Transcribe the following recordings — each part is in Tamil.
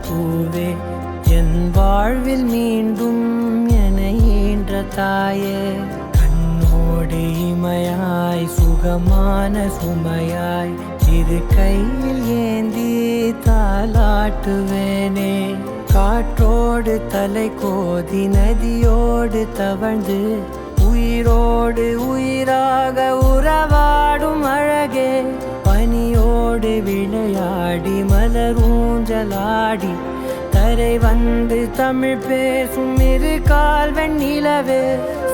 பூவே என் வாழ்வில் மீண்டும் என ஈன்ற தாயே, கண்ணோடு இமையாய் சுகமான சுமையாய் இரு கையில் ஏந்தி தாலாட்டுவேனே. காற்றோடு தலை கோதி நதியோடு தவழ்ந்து உயிரோடு உயிராக உறவாடும் அழகே, பனியோடு விளையாடி மலரூஞ்சலாடி தரை வந்து தமிழ் பேசும் இரு கால் வெண்ணிலவே,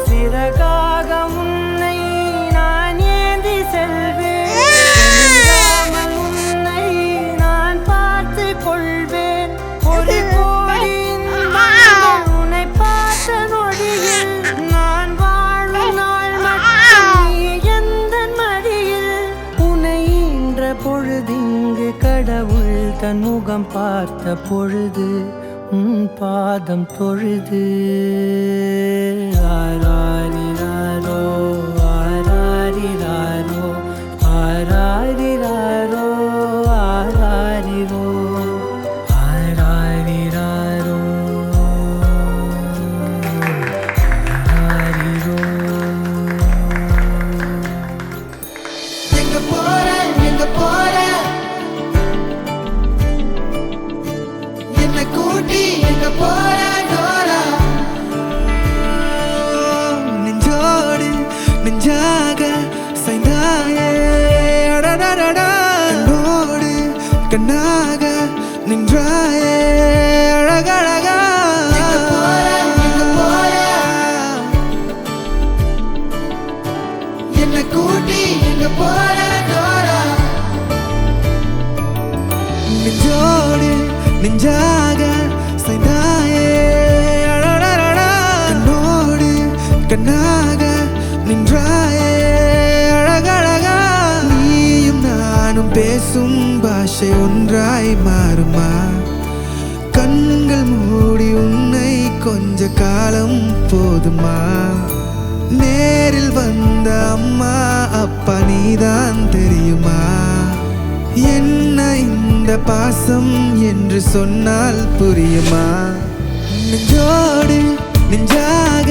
சிறகாக உன்னை நான் ஏந்தி செல்வேன், உன்னை நான் பார்த்து கொள்வேன். ஒரு கோடி உன்னை பார்த்த நொடியில் நான் வாழும் நாள் மட்டும் நீ எந்த மடியில். உன்னை ஈன்ற பொழுதிங்கு கடவுள் தன் முகம் பார்த்த பொழுது உன் பாதம் தொழுது. ஆராரிராரோ ஆராரிராரோ ஆராரிராரோ ஆராரிரோ ஆராரிராரோ ஆராரிரோ. எங்க போற எங்க போற என்ன கூட்டி எங்க போற டோரா, நெஞ்சோடு நெஞ்சாக சாய்ந்தாயே அடடடடா, கண்ணோடு கண்ணாக நின்றாயே அழகழகா. எங்க போற என்ன கூட்டி எங்க போற டோரா, நெஞ்சோடு நெஞ்சாக சாய்ந்தாயே அடடடடா, கண்ணோடு கண்ணாக நின்றாயே அழகழகா. நீயும் நானும் பேசும் பாஷை ஒன்றாய் மாறுமா, கண்கள் மூடி உன்னை கொஞ்ச காலம் போதுமா. நேரில் வந்த அம்மா அப்பா நீதான் தெரியுமா, என்ன இந்த பாசம் என்று சொன்னால் புரியுமா. நெஞ்சோடு நெஞ்சாக